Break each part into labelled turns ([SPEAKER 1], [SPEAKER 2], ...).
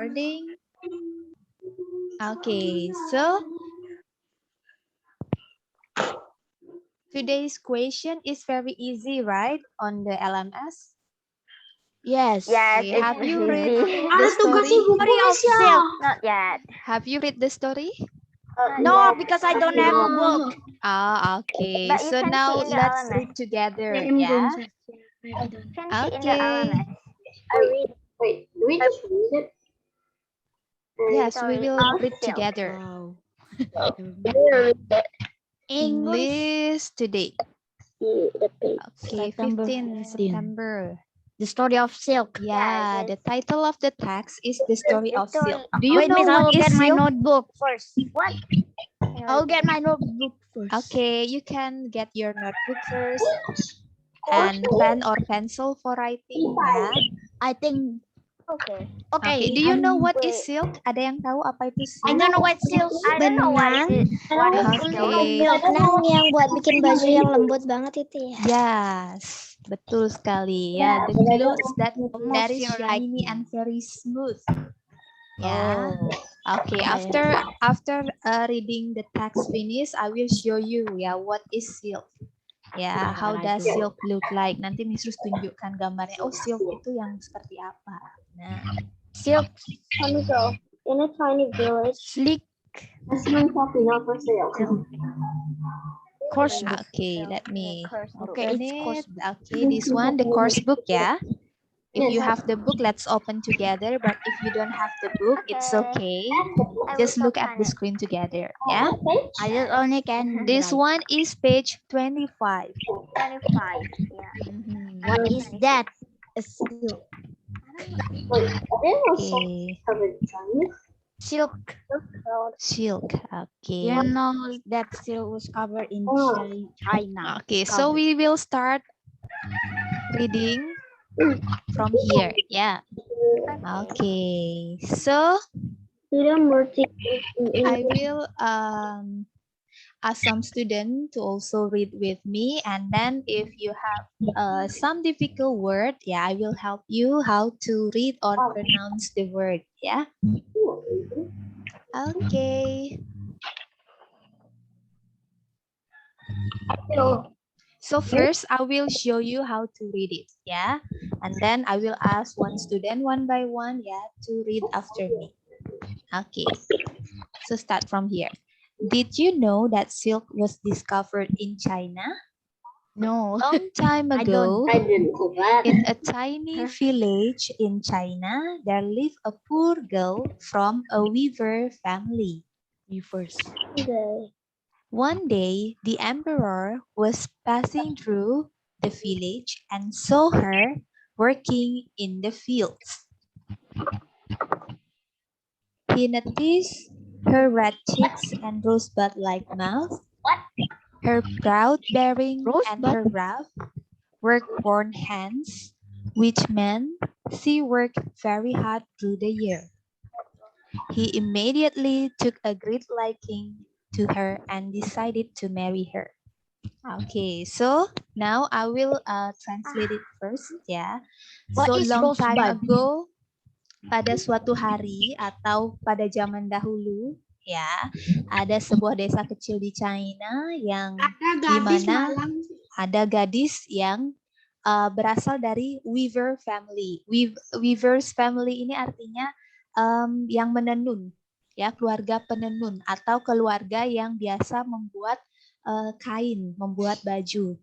[SPEAKER 1] recording. Okay, so today's question is very easy, right? On the LMS.
[SPEAKER 2] Yes.
[SPEAKER 3] Yes,
[SPEAKER 1] Okay, have
[SPEAKER 3] it's
[SPEAKER 1] you read
[SPEAKER 3] easy.
[SPEAKER 1] the story?
[SPEAKER 2] Story of silk.
[SPEAKER 3] Not yet.
[SPEAKER 1] Have you read the story?
[SPEAKER 3] Not
[SPEAKER 2] No,
[SPEAKER 3] yet.
[SPEAKER 2] because I don't have a book.
[SPEAKER 1] Ah, okay.
[SPEAKER 3] But you
[SPEAKER 1] So
[SPEAKER 3] can
[SPEAKER 1] now
[SPEAKER 3] see in the
[SPEAKER 1] let's
[SPEAKER 3] LMS.
[SPEAKER 1] read together, yeah?
[SPEAKER 3] You can see in the
[SPEAKER 1] Okay.
[SPEAKER 3] LMS. I read
[SPEAKER 4] Wait, do we just read it?
[SPEAKER 1] Yes, we
[SPEAKER 3] story
[SPEAKER 1] will
[SPEAKER 3] of
[SPEAKER 1] read
[SPEAKER 3] silk.
[SPEAKER 1] together.
[SPEAKER 2] Wow.
[SPEAKER 1] English today.
[SPEAKER 4] See the page.
[SPEAKER 1] Okay,
[SPEAKER 2] September
[SPEAKER 1] 15 September.
[SPEAKER 2] The story of silk.
[SPEAKER 1] Yeah,
[SPEAKER 3] this-
[SPEAKER 1] the title of the text is The Story
[SPEAKER 3] The
[SPEAKER 1] of
[SPEAKER 3] story.
[SPEAKER 1] Silk. Do you
[SPEAKER 2] Wait,
[SPEAKER 1] know
[SPEAKER 2] Miss, I
[SPEAKER 1] what
[SPEAKER 2] will
[SPEAKER 1] is
[SPEAKER 2] get my
[SPEAKER 1] silk?
[SPEAKER 2] notebook first.
[SPEAKER 3] What?
[SPEAKER 2] I'll get my notebook first.
[SPEAKER 1] Okay, you can get your notebook first and pen or pencil for writing, ya.
[SPEAKER 2] I think.
[SPEAKER 3] Okay.
[SPEAKER 1] Okay,
[SPEAKER 2] Okay.
[SPEAKER 1] do you know what is
[SPEAKER 3] Wait.
[SPEAKER 1] silk? Ada yang tahu apa itu
[SPEAKER 2] I
[SPEAKER 1] silk?
[SPEAKER 2] don't know what silk.
[SPEAKER 3] I don't know what is silk.
[SPEAKER 1] Okay.
[SPEAKER 4] Benang yang buat bikin baju yang lembut banget itu ya.
[SPEAKER 1] Yes, betul sekali. Ya, the clothes that very
[SPEAKER 2] Moisture
[SPEAKER 1] shiny
[SPEAKER 2] like-
[SPEAKER 1] and very smooth. Ya.
[SPEAKER 2] Oh.
[SPEAKER 1] Okay, after reading the text finish, I will show you ya what is silk. Ya, how does silk look like? Nanti Miss Rus tunjukkan gambarnya. Oh, silk itu yang seperti apa? Nah,
[SPEAKER 2] Silk.
[SPEAKER 4] Chemical in a tiny village.
[SPEAKER 2] Sleek.
[SPEAKER 4] This one coffee not for sale.
[SPEAKER 2] Course book.
[SPEAKER 1] okay, let me
[SPEAKER 2] Okay,
[SPEAKER 1] open
[SPEAKER 2] it's course
[SPEAKER 1] it. Okay, this one, the course book ya. If you have the book, let's open together. But if you don't have the book, it's okay. Just look at the screen together. Yeah.
[SPEAKER 2] I just only can.
[SPEAKER 1] This
[SPEAKER 2] write.
[SPEAKER 1] one is page 25.
[SPEAKER 3] 25. Yeah.
[SPEAKER 1] Mhm.
[SPEAKER 2] What is that? A silk.
[SPEAKER 4] Wait, there was so
[SPEAKER 1] Okay.
[SPEAKER 4] covered Chinese.
[SPEAKER 2] Silk.
[SPEAKER 1] Silk. Okay.
[SPEAKER 2] You know that silk was covered in
[SPEAKER 4] Oh.
[SPEAKER 2] China.
[SPEAKER 1] Okay. So we will start reading from here. Yeah. Okay. So
[SPEAKER 4] Tidak merti.
[SPEAKER 1] I will ask some student to also read with me, and then if you have some difficult word, yeah, I will help you how to read or pronounce the word. Yeah. Okay. So first, I will show you how to read it. Yeah, and then I will ask one student one by one. Yeah, to read after me. Okay. So start from here. Did you know that silk was discovered in China?
[SPEAKER 2] No.
[SPEAKER 1] Long time
[SPEAKER 2] I
[SPEAKER 1] ago,
[SPEAKER 4] I didn't know that.
[SPEAKER 1] in a tiny village in China, there lived a poor girl from a weaver family.
[SPEAKER 2] Reverse.
[SPEAKER 1] One day, the emperor was passing through the village and saw her working in the fields. He noticed her red cheeks and rosebud-like mouth, her proud-bearing and her rough, work-worn hands, which meant she worked very hard through the year. He immediately took a great liking to her and decided to marry her. Okay, so now I will translate it first ya.
[SPEAKER 2] What
[SPEAKER 1] So
[SPEAKER 2] is
[SPEAKER 1] long time
[SPEAKER 2] rosebud?
[SPEAKER 1] ago, pada suatu hari atau pada zaman dahulu ya, ada sebuah desa kecil di China yang di mana ada gadis yang berasal dari weaver family. Weavers family ini artinya yang menenun, ya, keluarga penenun atau keluarga yang biasa membuat kain, membuat baju,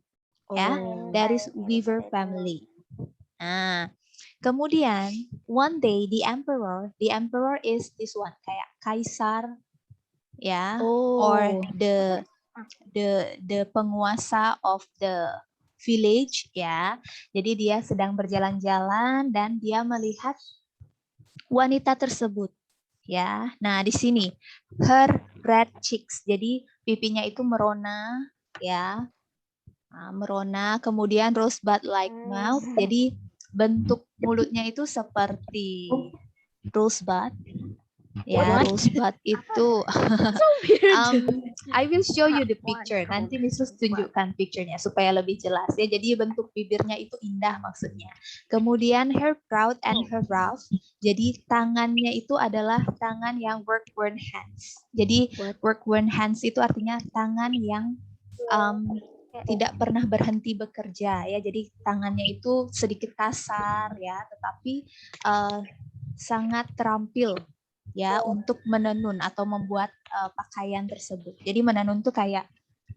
[SPEAKER 1] ya. That is weaver family. Nah, kemudian one day the emperor is this one, kayak kaisar, ya, or the penguasa of the village, ya. Jadi dia sedang berjalan-jalan dan dia melihat wanita tersebut, ya. Nah, di sini her red cheeks. Jadi pipinya itu merona, ya. Nah, merona, kemudian rosebud like mouth. Jadi bentuk mulutnya itu seperti rosebud, Ya,
[SPEAKER 2] What?
[SPEAKER 1] Rosebud itu. I will show you the picture. Nanti Miss Rus tunjukkan picture-nya supaya lebih jelas ya. Jadi bentuk bibirnya itu indah maksudnya. Kemudian her proud and her rough. Jadi tangannya itu adalah tangan yang work worn hands. Jadi work worn hands itu artinya tangan yang tidak pernah berhenti bekerja ya. Jadi tangannya itu sedikit kasar ya, tetapi sangat terampil ya untuk menenun atau membuat pakaian tersebut. Jadi menenun tuh kayak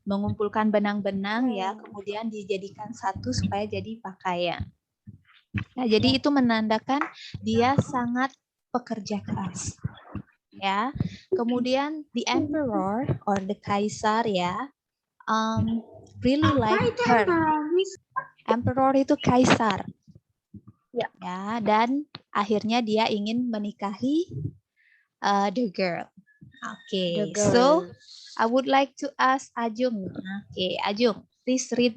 [SPEAKER 1] mengumpulkan benang-benang ya, kemudian dijadikan satu supaya jadi pakaian. Nah, jadi itu menandakan dia sangat pekerja keras. Ya. Kemudian the emperor or the kaisar ya, really like her. Emperor itu kaisar. Ya, dan akhirnya dia ingin menikahi the girl. Okay, so I would like to ask Ajung. Okay, Ajung, please read.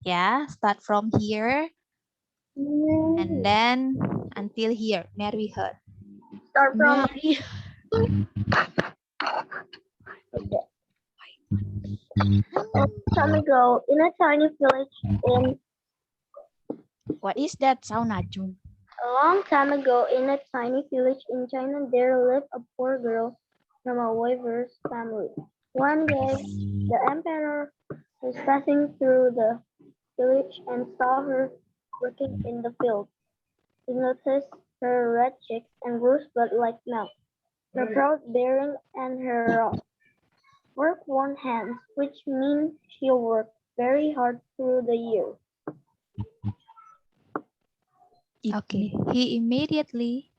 [SPEAKER 1] Yeah, start from here and then until here. Marry her.
[SPEAKER 3] Start from time ago in a tiny village in
[SPEAKER 2] What is that sound, Ajung?
[SPEAKER 3] a long time ago in a tiny village in China there lived a poor girl from a weaver's family. One day the emperor was passing through the village and saw her working in the field. He noticed her red cheeks and rosebud like mouth, her proud bearing and her work worn hands, which means she worked very hard through the year.
[SPEAKER 1] Okay, he immediately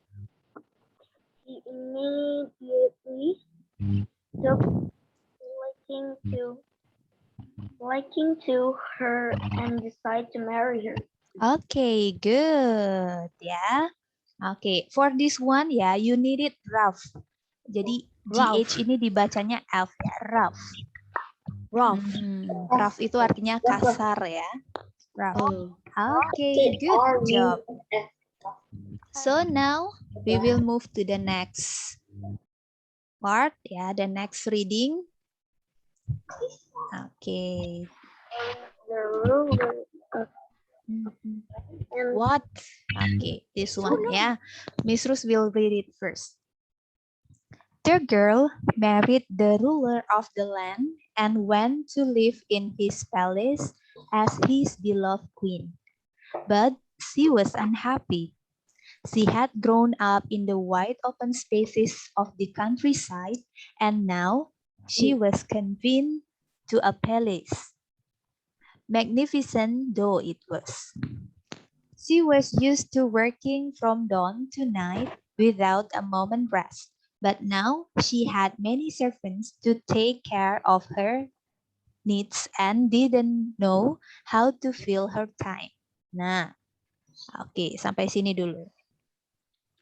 [SPEAKER 3] took liking to her and decided to marry her.
[SPEAKER 1] Okay, good ya. Okay, for this one ya, you need it rough. Jadi GH ini dibacanya F ya, rough.
[SPEAKER 2] Rough.
[SPEAKER 1] Rough itu artinya kasar ya. Rough. Okay, good job. So now we will move to the next part ya, the next reading. Okay.
[SPEAKER 3] The ruler
[SPEAKER 2] What?
[SPEAKER 1] Okay, this one ya. Miss Rus will read it first. The girl married the ruler of the land and went to live in his palace as his beloved queen. But she was unhappy. She had grown up in the wide open spaces of the countryside, and now she was confined to a palace, magnificent though it was. She was used to working from dawn to night without a moment rest, but now she had many servants to take care of her needs and didn't know how to fill her time. Nah, oke, sampai sini dulu.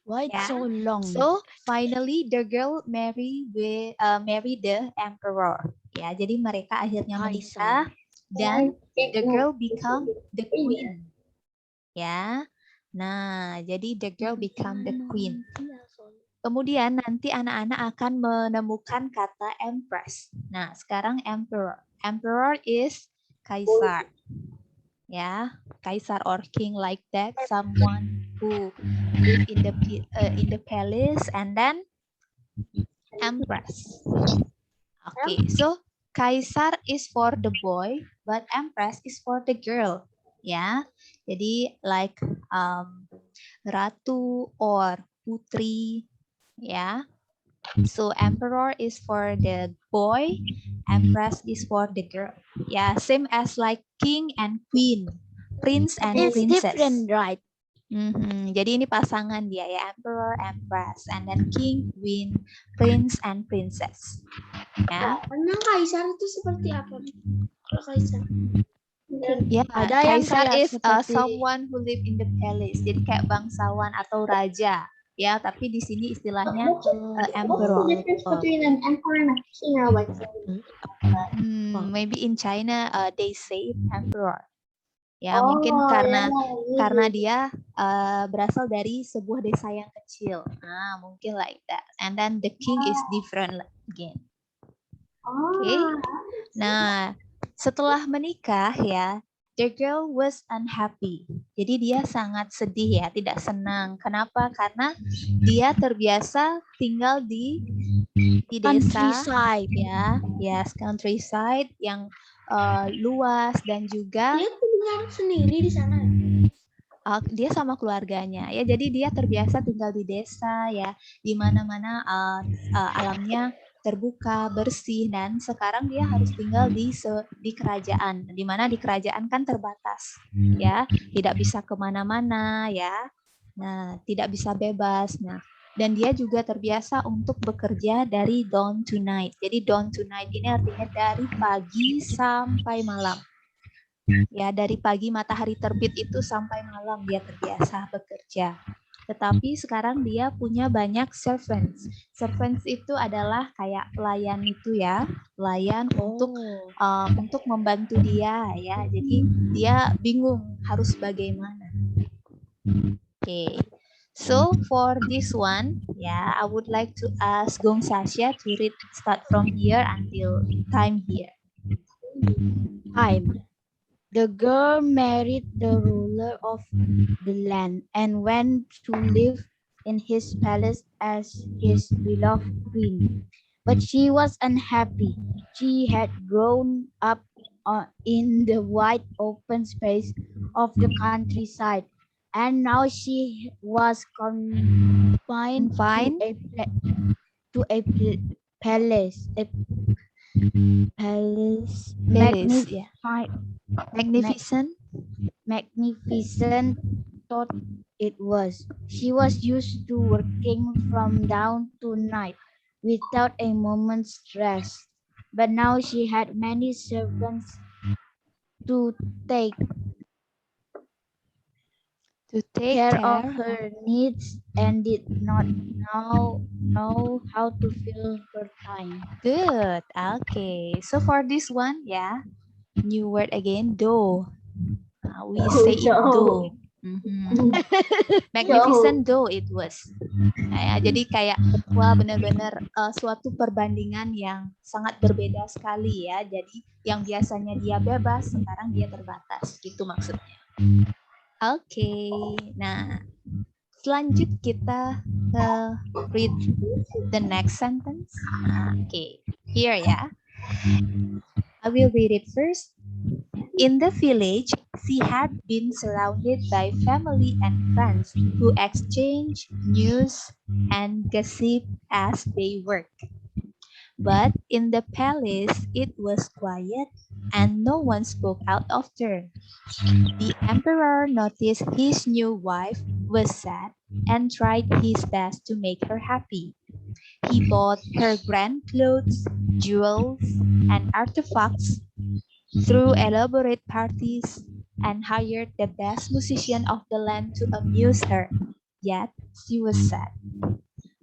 [SPEAKER 2] Why it's
[SPEAKER 1] Yeah.
[SPEAKER 2] so long?
[SPEAKER 1] So finally the girl marry the emperor. Ya, jadi mereka akhirnya menikah dan the girl become the queen. Ya. Nah, jadi the girl become the queen. Kemudian nanti anak-anak akan menemukan kata empress. Nah, sekarang emperor. Emperor is kaisar. Ya, kaisar or king like that, someone who live in the palace, and then empress. Okay, so kaisar is for the boy, but empress is for the girl. Ya, jadi like ratu or putri. Ya, so emperor is for the boy, empress is for the girl. Yeah, same as like king and queen, prince and
[SPEAKER 2] It's
[SPEAKER 1] princess.
[SPEAKER 2] different, right?
[SPEAKER 1] Jadi ini pasangan dia ya, emperor, empress, and then king, queen, prince and princess. Ya.
[SPEAKER 5] Emang kaisar itu seperti apa? Kalau kaisar?
[SPEAKER 1] Ya,
[SPEAKER 2] Ada yang
[SPEAKER 1] kaisar
[SPEAKER 2] kayak
[SPEAKER 1] is
[SPEAKER 2] seperti-
[SPEAKER 1] someone who live in the palace. Jadi kayak bangsawan atau raja. Ya, tapi di sini istilahnya emperor.
[SPEAKER 5] What's the difference between an emperor and a king or like?
[SPEAKER 1] Maybe in China they say emperor. Ya, mungkin karena dia berasal dari sebuah desa yang kecil. Nah, mungkin like that. And then the king is different again. Oke. Nah, setelah menikah ya, the girl was unhappy. Jadi dia sangat sedih ya, tidak senang. Kenapa? Karena dia terbiasa tinggal di desa
[SPEAKER 2] Countryside.
[SPEAKER 1] ya, yes, countryside yang luas dan juga
[SPEAKER 5] Dia tinggal sendiri di sana.
[SPEAKER 1] dia sama keluarganya ya, jadi dia terbiasa tinggal di desa ya, di mana-mana alamnya terbuka, bersih, dan sekarang dia harus tinggal di kerajaan, di mana di kerajaan kan terbatas ya, tidak bisa kemana-mana ya, nah tidak bisa bebas, nah dan dia juga terbiasa untuk bekerja dari dawn to night. Jadi dawn to night ini artinya dari pagi sampai malam. Ya, dari pagi matahari terbit itu sampai malam dia terbiasa bekerja. Tetapi sekarang dia punya banyak servants. Servants itu adalah kayak pelayan itu ya, pelayan untuk membantu dia ya. Jadi dia bingung harus bagaimana. Okay. So for this one, yeah, I would like to ask Gong Sasha to read start from here until time here.
[SPEAKER 2] Time. The girl married the ruler of the land and went to live in his palace as his beloved queen. But she was unhappy. She had grown up in the wide open space of the countryside, and now she was confined to a palace. Magnificent thought it was. She was used to working from dawn to night without a moment's rest. But now she had many servants to take care of her needs and did not know how to fill her time.
[SPEAKER 1] Good. Okay. So for this one, yeah, new word again, do. We say it do. Magnificent do it was. Nah, ya, jadi kayak wah benar-benar suatu perbandingan yang sangat berbeda sekali ya. Jadi yang biasanya dia bebas, sekarang dia terbatas. Gitu maksudnya. Oke. Nah, selanjut kita read the next sentence. Okay, here ya. I will read it first. In the village, she had been surrounded by family and friends who exchanged news and gossip as they worked. But in the palace, it was quiet and no one spoke out of turn. The emperor noticed his new wife was sad and tried his best to make her happy. He bought her grand clothes, jewels, and artifacts, threw elaborate parties, and hired the best musician of the land to amuse her. Yet she was sad.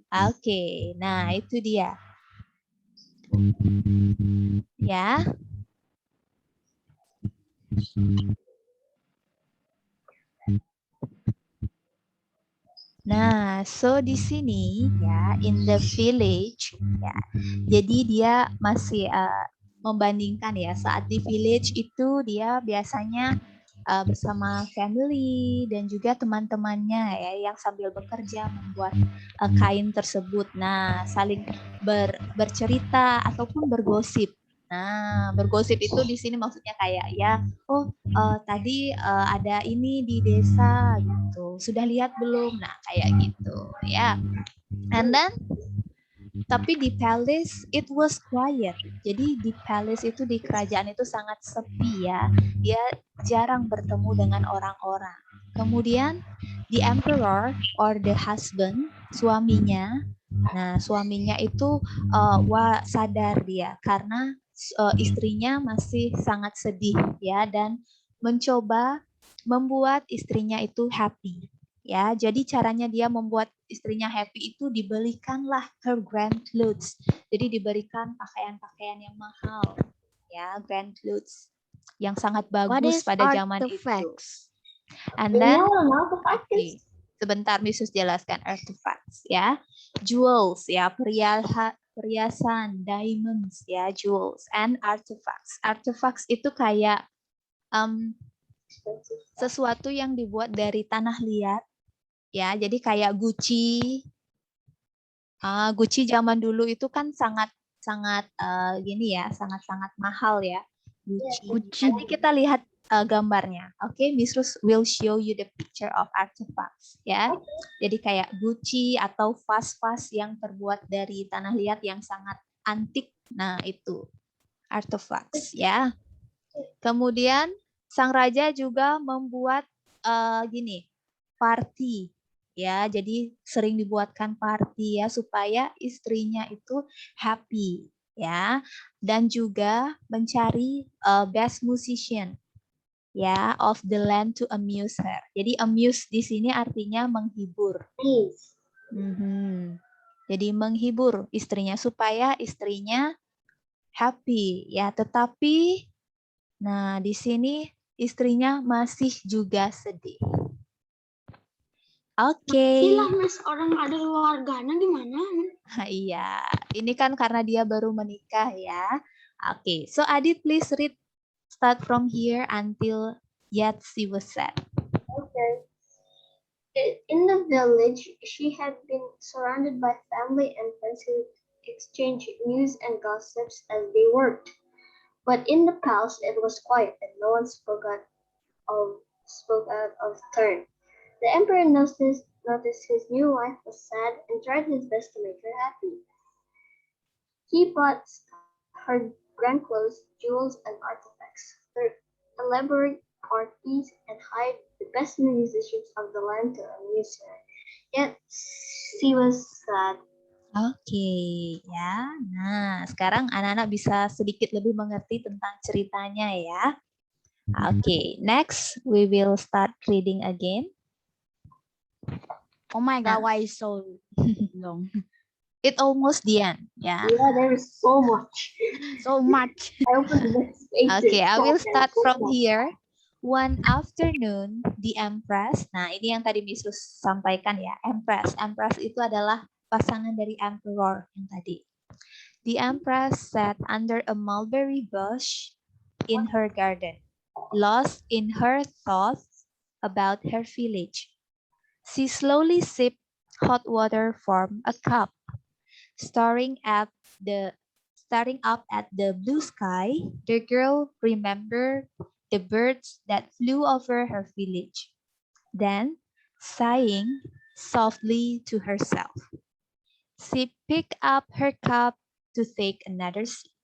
[SPEAKER 1] Oke, nah itu dia. Ya. Nah, so di sini ya, in the village, ya. Jadi dia masih membandingkan ya, saat di village itu dia biasanya bersama family dan juga teman-temannya ya, yang sambil bekerja membuat kain tersebut. Nah, saling bercerita ataupun bergosip. Nah, bergosip itu di sini maksudnya kayak ya, tadi ada ini di desa gitu. Sudah lihat belum? Nah, kayak gitu ya. And then tapi di palace it was quiet. Jadi di palace itu, di kerajaan itu sangat sepi ya. Dia jarang bertemu dengan orang-orang. Kemudian the emperor or the husband, suaminya. Nah, suaminya itu sadar dia karena istrinya masih sangat sedih ya, dan mencoba membuat istrinya itu happy. Ya, jadi caranya dia membuat istrinya happy itu dibelikanlah her grand clothes. Jadi diberikan pakaian-pakaian yang mahal. Ya, grand clothes. yang sangat
[SPEAKER 2] What
[SPEAKER 1] bagus
[SPEAKER 2] is
[SPEAKER 1] pada zaman itu.
[SPEAKER 2] artifacts?
[SPEAKER 1] And then, okay, sebentar Misus jelaskan artifacts ya. Jewels ya, perhiasan, diamonds ya, jewels and artifacts. Artifacts itu kayak sesuatu yang dibuat dari tanah liat ya. Jadi kayak Gucci. Gucci zaman dulu itu kan sangat gini ya, sangat mahal ya. Gucci. Nanti kita lihat gambarnya. Oke, Miss Rus will show you the picture of artifacts ya. Jadi kayak Gucci atau vas-vas yang terbuat dari tanah liat yang sangat antik. Nah, itu artifacts ya. Kemudian sang raja juga membuat party ya. Jadi sering dibuatkan party ya supaya istrinya itu happy ya. Dan juga mencari best musician ya of the land to amuse her. Jadi amuse di sini artinya menghibur. Jadi menghibur istrinya supaya istrinya happy ya. Tetapi nah di sini istrinya masih juga sedih. Oke.
[SPEAKER 5] Gila, Mas, orang ada keluarganya gimana?
[SPEAKER 1] Iya, ini kan karena dia baru menikah ya. Oke, so Adit please read start from here until yet she was sad.
[SPEAKER 3] Okay. In the village, she had been surrounded by family and friends who exchanged news and gossips as they worked. But in the palace, it was quiet and no one spoke out of turn. The emperor noticed his new wife was sad and tried his best to make her happy. He bought her grand clothes, jewels, and artifacts, her elaborate parties, and hired the best musicians of the land to amuse her. Yet she was sad.
[SPEAKER 1] Oke, ya. Nah, sekarang anak-anak bisa sedikit lebih mengerti tentang ceritanya ya. Oke, next we will start reading again.
[SPEAKER 2] Oh my God, why is so long?
[SPEAKER 1] It almost the end, ya.
[SPEAKER 3] Yeah, there is so much.
[SPEAKER 2] So much.
[SPEAKER 3] I opened the next page.
[SPEAKER 1] Okay, I will start from here. One afternoon, the Empress. Nah, ini yang tadi Miss Rus sampaikan ya, Empress. Empress itu adalah pasangan dari Emperor yang tadi. The Empress sat under a mulberry bush in her garden, lost in her thoughts about her village. She slowly sipped hot water from a cup. Staring up at the blue sky, the girl remembered the birds that flew over her village. Then, sighing softly to herself, she picked up her cup to take another sip.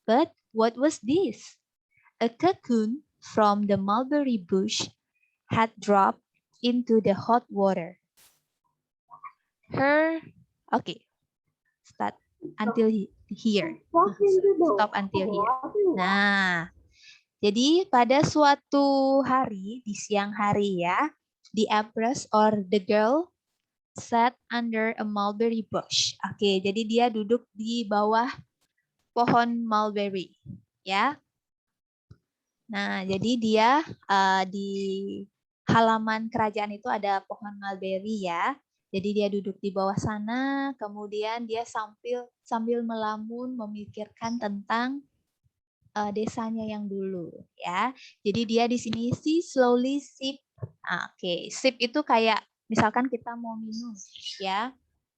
[SPEAKER 1] But what was this? A cocoon from the mulberry bush had dropped into the hot water. Start until here. Stop until here. Nah, jadi pada suatu hari, di siang hari ya, the Empress or the girl sat under a mulberry bush. Oke, jadi dia duduk di bawah pohon mulberry, ya. Nah, jadi dia di halaman kerajaan itu ada pohon mulberry ya. Jadi dia duduk di bawah sana, kemudian dia sambil melamun memikirkan tentang desanya yang dulu ya. Jadi dia di sini slowly sip. Oke, sip itu kayak misalkan kita mau minum ya.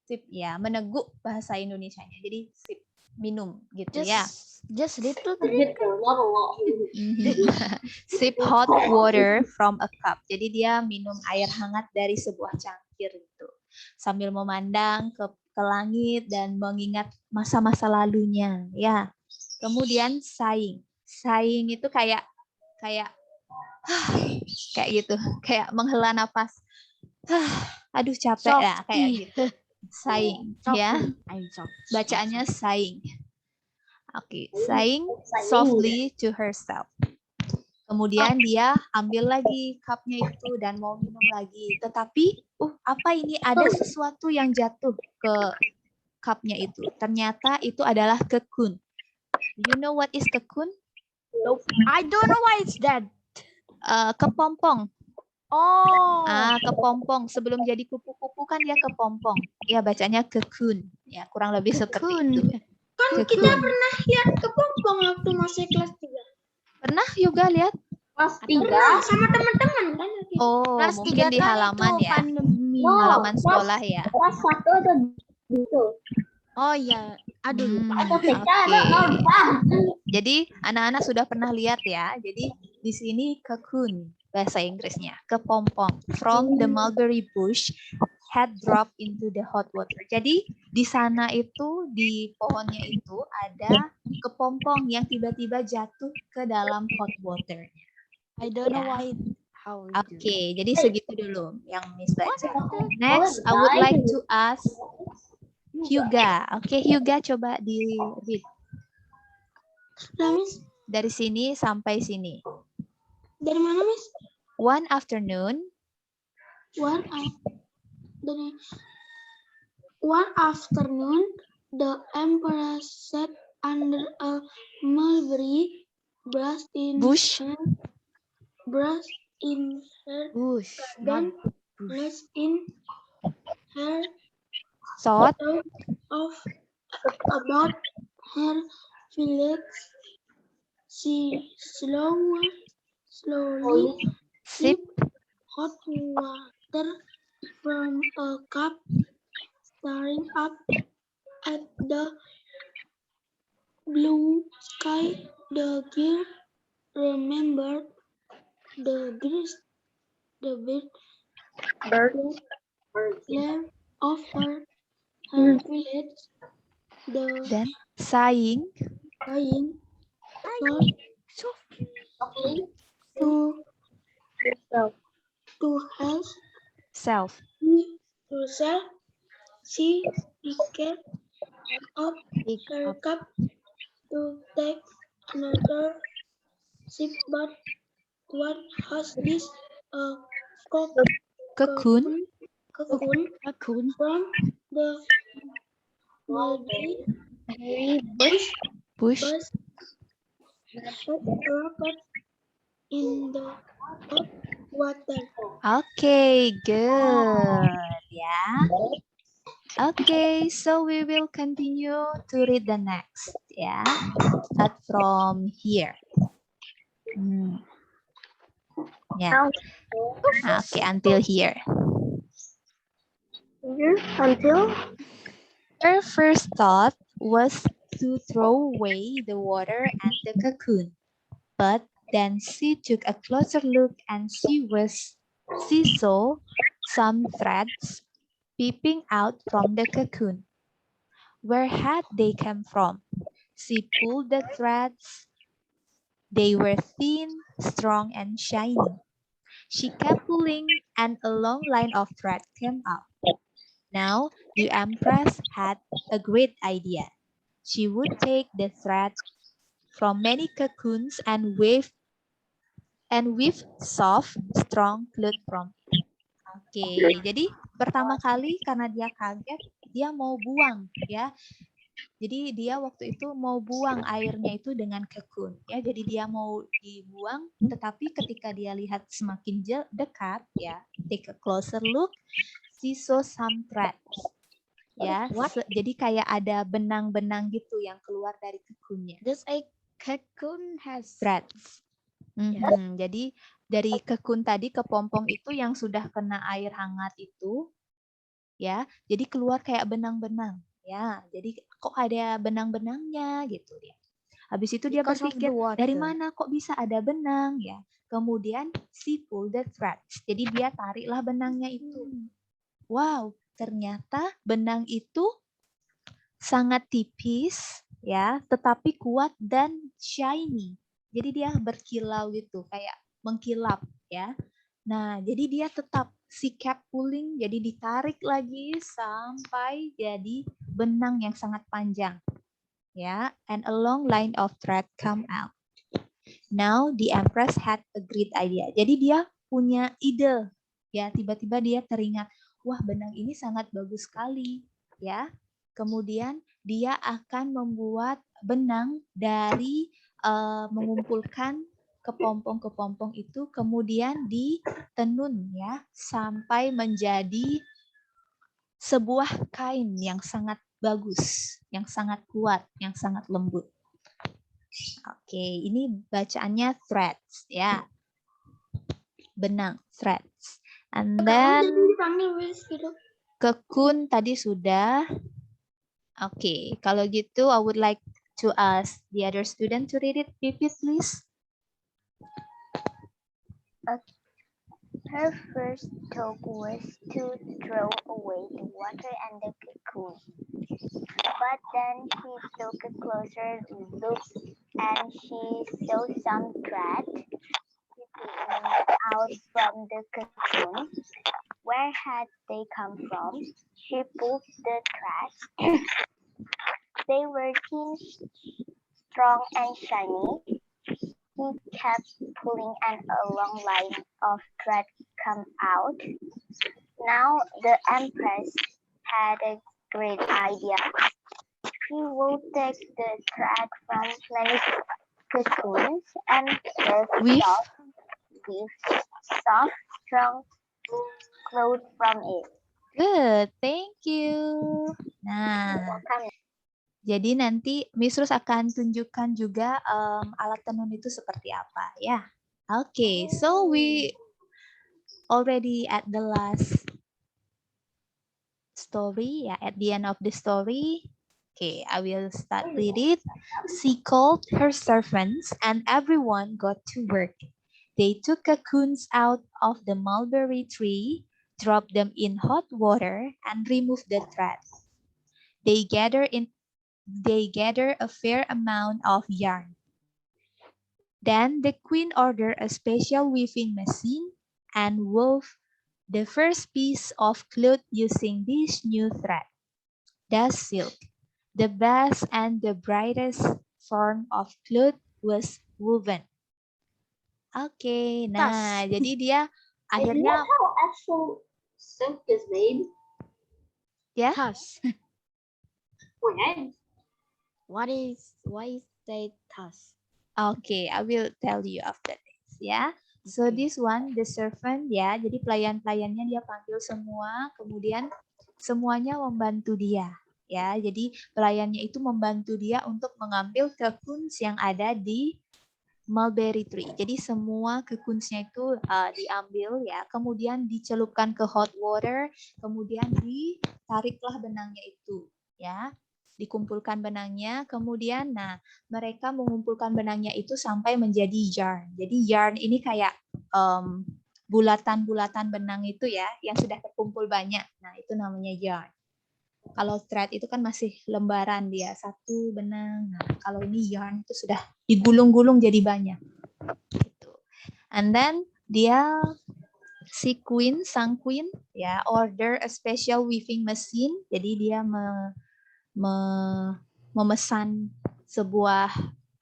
[SPEAKER 1] Sip ya, meneguk bahasa Indonesianya. Jadi sip, minum gitu ya.
[SPEAKER 2] Just little.
[SPEAKER 1] Sip hot water from a cup. Jadi dia minum air hangat dari sebuah cangkir itu. Sambil memandang ke langit dan mengingat masa-masa lalunya ya. Kemudian sighing. Sighing itu kayak gitu, kayak menghela nafas. Aduh capek ya, kayak gitu. Sighing ya. Bacaannya sighing. Oke, sighing softly to herself. Kemudian dia ambil lagi cupnya itu dan mau minum lagi. Tetapi, apa ini? Ada sesuatu yang jatuh ke cupnya itu. Ternyata itu adalah cocoon. You know what is cocoon?
[SPEAKER 2] I don't know why it's that.
[SPEAKER 1] Kepompong.
[SPEAKER 2] Oh.
[SPEAKER 1] Kepompong. Sebelum jadi kupu-kupu kan dia kepompong. Ya bacanya cocoon. Ya kurang lebih seperti itu.
[SPEAKER 5] Kan kita pernah lihat kepompong waktu masih kelas 3.
[SPEAKER 1] Pernah juga lihat?
[SPEAKER 3] Kelas
[SPEAKER 5] Pernah sama teman-teman kan?
[SPEAKER 1] Oh,
[SPEAKER 2] Kelas
[SPEAKER 1] mungkin
[SPEAKER 2] 3
[SPEAKER 1] di
[SPEAKER 2] kan
[SPEAKER 1] halaman
[SPEAKER 2] itu
[SPEAKER 1] ya.
[SPEAKER 2] pandemi.
[SPEAKER 1] Halaman sekolah ya.
[SPEAKER 3] Kelas 1 ada gitu.
[SPEAKER 2] Oh iya. Aduh.
[SPEAKER 1] Oke. Jadi anak-anak sudah pernah lihat ya. Jadi di sini cocoon bahasa Inggrisnya, kepompong. From the mulberry bush had dropped into the hot water. Jadi di sana itu di pohonnya itu ada kepompong yang tiba-tiba jatuh ke dalam hot water.
[SPEAKER 2] I don't know
[SPEAKER 1] Ya.
[SPEAKER 2] why. How it do.
[SPEAKER 1] Oke, jadi segitu dulu yang Miss baca. Next, I would like to ask Hyuga. Oke, Hyuga coba di read.
[SPEAKER 5] Nah, Miss,
[SPEAKER 1] Dari sini sampai sini.
[SPEAKER 5] dari mana, Miss?
[SPEAKER 1] One afternoon,
[SPEAKER 5] One afternoon, the emperor sat under a mulberry bush in
[SPEAKER 1] Bush.
[SPEAKER 5] her
[SPEAKER 2] Bush.
[SPEAKER 5] garden,
[SPEAKER 2] Not
[SPEAKER 5] placed in her
[SPEAKER 1] thought,
[SPEAKER 5] of about her village. She slowly
[SPEAKER 1] sip,
[SPEAKER 5] hot water from a cup, staring up at the blue sky. The girl remembered the bird left of her village, the
[SPEAKER 1] then sighing,
[SPEAKER 5] dying to help
[SPEAKER 1] self.
[SPEAKER 5] herself. She picked up her cup to take another sip, but what has this
[SPEAKER 1] Cocoon,
[SPEAKER 5] cocoon from the mulberry bush
[SPEAKER 1] bush,
[SPEAKER 5] dropped in the hot water.
[SPEAKER 1] Okay, good. Yeah. Okay, so we will continue to read the next. Yeah. Start from here. Yeah. Okay, until here.
[SPEAKER 3] Until
[SPEAKER 1] Her first thought was to throw away the water and the cocoon. But then she took a closer look and she saw some threads peeping out from the cocoon. Where had they come from? She pulled the threads. They were thin, strong, and shiny. She kept pulling and a long line of thread came up. Now the Empress had a great idea. She would take the thread from many cocoons and weave soft, strong cloth from it. Oke, jadi pertama kali karena dia kaget, dia mau buang ya. Jadi dia waktu itu mau buang airnya itu dengan cocoon ya. Jadi dia mau dibuang, tetapi ketika dia lihat semakin dekat ya, take a closer look, she saw some threads. Ya, jadi kayak ada benang-benang gitu yang keluar dari cocoonnya.
[SPEAKER 2] Does a cocoon has
[SPEAKER 1] Threads. Jadi dari cocoon tadi, kepompong itu yang sudah kena air hangat itu, ya, jadi keluar kayak benang-benang, ya. Jadi kok ada benang-benangnya gitu dia. Habis itu dia berpikir dari mana kok bisa ada benang ya. Kemudian she pulled the threads. Jadi dia tariklah benangnya itu. Wow, ternyata benang itu sangat tipis ya, tetapi kuat dan shiny. Jadi dia berkilau gitu, kayak mengkilap ya. Nah, jadi dia tetap si kept pulling, jadi ditarik lagi sampai jadi benang yang sangat panjang. Ya, and a long line of thread come out. Now the Empress had a great idea. Jadi dia punya ide. Ya, tiba-tiba dia teringat, wah benang ini sangat bagus sekali. Ya, kemudian dia akan membuat benang dari mengumpulkan kepompong-kepompong itu, kemudian ditenun ya sampai menjadi sebuah kain yang sangat bagus, yang sangat kuat, yang sangat lembut. Oke, ini bacaannya threads ya. Benang, threads. And then cocoon tadi sudah. Oke, kalau gitu I would like to ask the other student to read it. Pipit, please.
[SPEAKER 6] Her first thought was to throw away the water and the cocoon. But then she took a closer look and she saw some thread sticking out from the cocoon. Where had they come from? She pulled the threads. They were thin, strong, and shiny. He kept pulling and a long line of thread come out. Now the Empress had a great idea. She will take the thread from many cocoons and weave soft, strong cloth from it.
[SPEAKER 1] Good, thank you. Nah, jadi nanti Miss Rus akan tunjukkan juga alat tenun itu seperti apa ya. Okay, so we already at the last story, yeah, at the end of the story. Okay, I will start with it. She called her servants and everyone got to work. They took cocoons out of the mulberry tree, dropped them in hot water, and removed the thread. They gathered a fair amount of yarn. Then the queen ordered a special weaving machine and wove the first piece of cloth using this new thread, the silk. The best and the brightest form of cloth was woven. Oke, nah jadi dia akhirnya
[SPEAKER 5] how actual silk is made?
[SPEAKER 1] ya.
[SPEAKER 2] Thus, why is they thus?
[SPEAKER 1] Okay, I will tell you after this ya. So this one, the servant ya, jadi pelayan-pelayannya dia panggil semua, kemudian semuanya membantu dia ya. Jadi pelayannya itu membantu dia untuk mengambil cocoons yang ada di mulberry tree. Jadi semua cocoonsnya itu diambil ya, kemudian dicelupkan ke hot water, kemudian ditariklah benangnya itu ya. Dikumpulkan benangnya, kemudian mereka mengumpulkan benangnya itu sampai menjadi yarn. Jadi yarn ini kayak bulatan-bulatan benang itu ya, yang sudah terkumpul banyak. Nah, itu namanya yarn. Kalau thread itu kan masih lembaran dia, satu benang. Nah, kalau ini yarn itu sudah digulung-gulung jadi banyak. Gitu. And then sang queen ya order a special weaving machine. Jadi dia memesan sebuah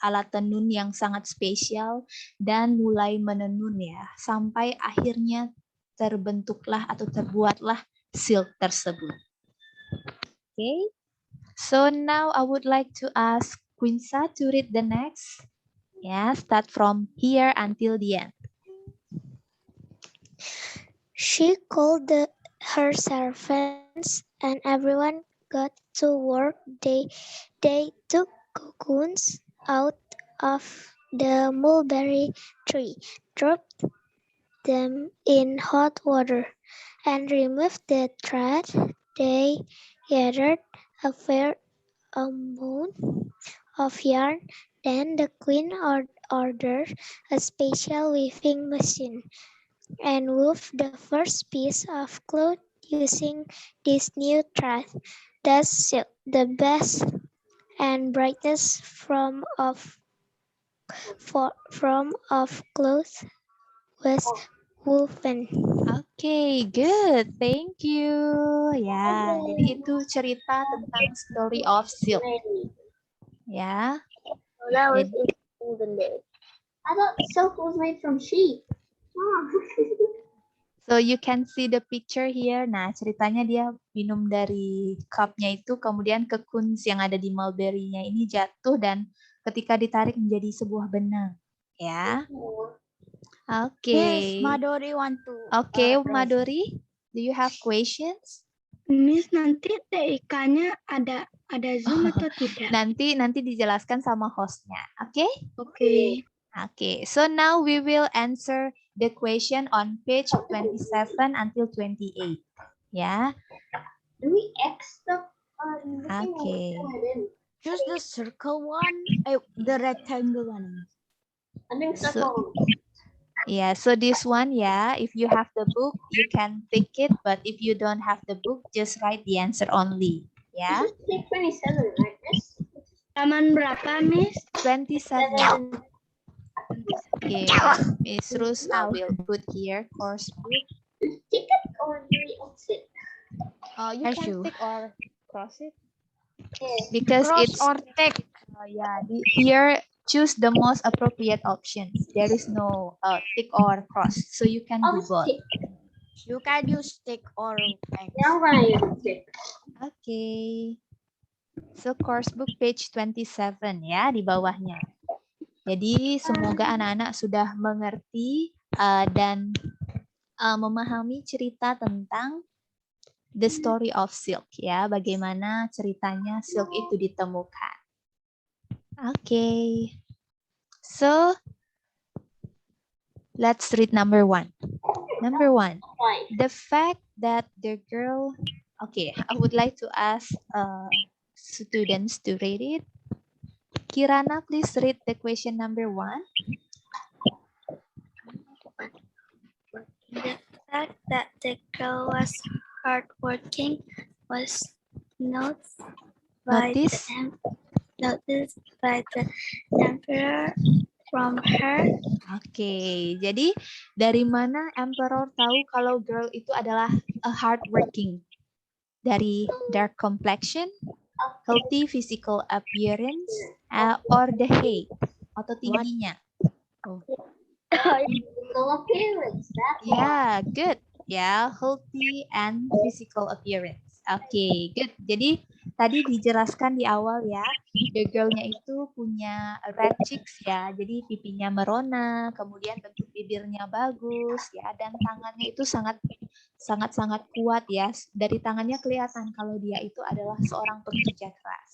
[SPEAKER 1] alat tenun yang sangat spesial dan mulai menenun ya sampai akhirnya terbentuklah atau terbuatlah silk tersebut. Okay, so now I would like to ask Quinsa to read the next. Yeah, start from here until the end.
[SPEAKER 4] She called her servants and everyone got to work. They took cocoons out of the mulberry tree, dropped them in hot water, and removed the thread. They gathered a fair amount of yarn. Then the queen ordered a special weaving machine and wove the first piece of cloth using this new thread. Thus silk, the best and brightest form of cloth was woven.
[SPEAKER 1] Okay, good. Thank you. Ya, jadi itu cerita tentang story of silk. Ya.
[SPEAKER 3] So that was in olden days.
[SPEAKER 5] I thought silk was made from sheep.
[SPEAKER 1] So you can see the picture here. Nah, ceritanya dia minum dari cup-nya itu, kemudian cocoons yang ada di mulberry-nya ini jatuh dan ketika ditarik menjadi sebuah benang. Ya. Oke.
[SPEAKER 2] Miss Madori want to.
[SPEAKER 1] Oke, Madori, do you have questions?
[SPEAKER 5] Miss, nanti TIK-nya ada Zoom atau tidak?
[SPEAKER 1] Nanti dijelaskan sama hostnya. Oke?
[SPEAKER 5] Oke.
[SPEAKER 1] Okay, so now we will answer the question on page 27 until 28. Yeah.
[SPEAKER 3] Do we X the
[SPEAKER 1] Okay.
[SPEAKER 2] Choose the circle one, the rectangle one.
[SPEAKER 3] I think
[SPEAKER 1] So, yeah, so this one, yeah, if you have the book, you can take it, but if you don't have the book, just write the answer only. Yeah.
[SPEAKER 3] 27, right, Miss?
[SPEAKER 5] Taman berapa, Miss?
[SPEAKER 1] 27. Okay, Miss Rus, I will put here course book.
[SPEAKER 3] Tick it or do we exit?
[SPEAKER 1] You
[SPEAKER 2] As
[SPEAKER 1] can
[SPEAKER 2] you.
[SPEAKER 1] tick or cross it
[SPEAKER 3] Yes.
[SPEAKER 1] because
[SPEAKER 2] Cross
[SPEAKER 1] it's
[SPEAKER 2] or tick.
[SPEAKER 1] yeah. Here, choose the most appropriate options. There is no tick or cross, so you can do
[SPEAKER 3] I'll
[SPEAKER 1] both.
[SPEAKER 3] tick.
[SPEAKER 2] You can use tick or X.
[SPEAKER 3] Now I'm gonna use tick.
[SPEAKER 1] Okay. So course book page 27 ya di bawahnya. Jadi semoga anak-anak sudah mengerti dan memahami cerita tentang the story of silk ya, bagaimana ceritanya silk itu ditemukan. Okay. So let's read number 1. Number 1. The fact that the girl, okay, I would like to ask students to read it. Kirana, please read the question number 1.
[SPEAKER 4] The fact that the girl was hardworking was noticed by the emperor from her.
[SPEAKER 1] Oke, jadi dari mana emperor tahu kalau girl itu adalah a hardworking? Dari dark complexion, healthy physical appearance, or the height atau tingginya?
[SPEAKER 3] Physical appearance. That's
[SPEAKER 1] Yeah, good. Yeah, healthy and physical appearance. Oke, good. Jadi tadi dijelaskan di awal ya, the girl-nya itu punya red cheeks ya, jadi pipinya merona, kemudian bentuk bibirnya bagus ya, dan tangannya itu sangat kuat ya. Dari tangannya kelihatan kalau dia itu adalah seorang pekerja keras.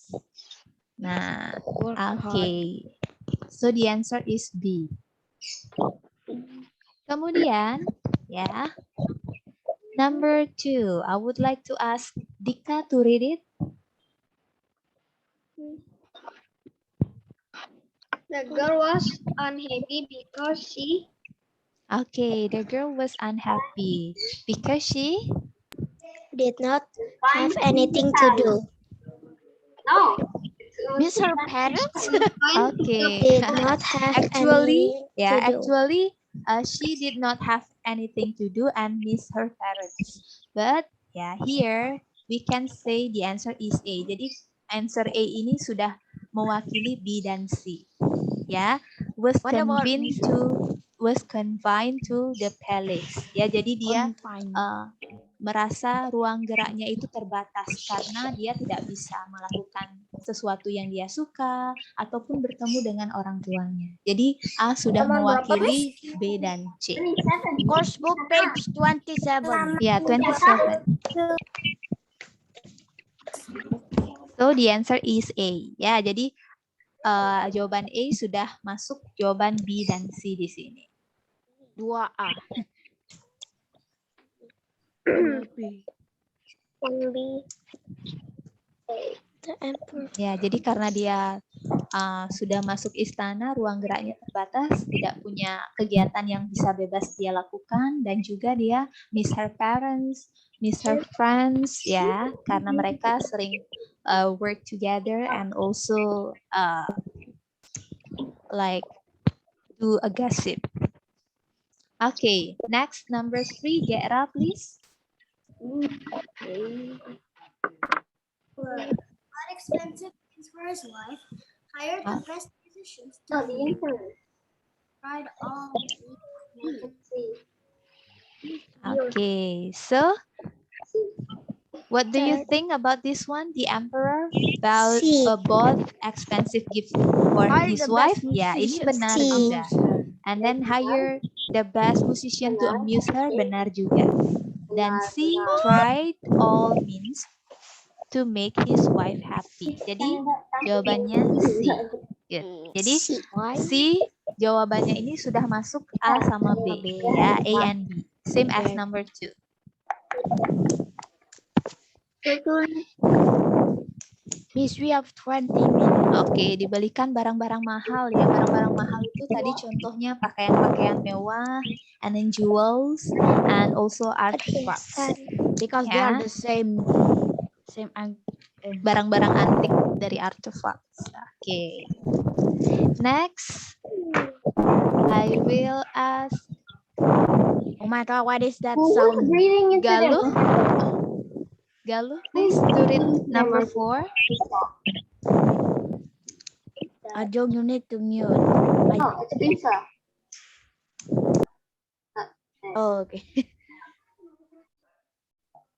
[SPEAKER 1] Nah, oke. So the answer is B. Kemudian, ya, number 2, I would like to ask Dika to read it.
[SPEAKER 3] The girl was unhappy because she
[SPEAKER 1] Okay, the girl was unhappy because she
[SPEAKER 4] Did not have anything to do.
[SPEAKER 3] no.
[SPEAKER 2] Miss her parents?
[SPEAKER 1] okay.
[SPEAKER 4] Did not have
[SPEAKER 1] Actually,
[SPEAKER 4] anything
[SPEAKER 1] yeah,
[SPEAKER 4] to do.
[SPEAKER 1] actually, she did not have anything to do and miss her parents. But yeah, here we can say the answer is A. Jadi answer A ini sudah mewakili B dan C. Ya, was confined to the palace. Ya, jadi dia merasa ruang geraknya itu terbatas karena dia tidak bisa melakukan sesuatu yang dia suka ataupun bertemu dengan orang tuanya. Jadi A sudah mewakili B dan C.
[SPEAKER 2] Course book page 27.
[SPEAKER 1] Ya, 27. So the answer is A. Ya, jadi jawaban A sudah masuk jawaban B dan C di sini.
[SPEAKER 2] 2A.
[SPEAKER 1] Ya, jadi karena dia sudah masuk istana, ruang geraknya terbatas, tidak punya kegiatan yang bisa bebas dia lakukan, dan juga dia miss her parents, miss her friends, ya, karena mereka sering work together and also like do a gossip. Okay, next number 3, Gera, please.
[SPEAKER 7] Got expensive things for his wife, hired the best musicians to tried all
[SPEAKER 1] Okay, so What do you think about this one? The emperor bought,
[SPEAKER 4] C.
[SPEAKER 1] bought expensive gift for
[SPEAKER 2] Hire
[SPEAKER 1] his
[SPEAKER 2] the
[SPEAKER 1] wife.
[SPEAKER 2] best
[SPEAKER 1] Ya, ini
[SPEAKER 2] musician
[SPEAKER 1] benar
[SPEAKER 4] to
[SPEAKER 1] juga.
[SPEAKER 2] amuse her.
[SPEAKER 1] And then hire the best musician to amuse her. Benar juga. Dan C, tried all means to make his wife happy. Jadi jawabannya C. Good. Jadi
[SPEAKER 4] C.
[SPEAKER 1] C jawabannya ini sudah masuk A sama B. Ya, A and B. Same as number 2.
[SPEAKER 2] Miss, we have 20 minutes.
[SPEAKER 1] Oke, dibelikan barang-barang mahal ya. Barang-barang mahal itu tadi contohnya pakaian-pakaian mewah, and then jewels, and also artifacts.
[SPEAKER 2] Because they are
[SPEAKER 1] Ya,
[SPEAKER 2] the same
[SPEAKER 1] barang-barang antik dari artifacts. Oke. Next, I will ask.
[SPEAKER 2] Oh my god, what is that sound?
[SPEAKER 1] Galuh. Galuh, please to read number 4.
[SPEAKER 2] Ajong, you need to mute. Oh, okay.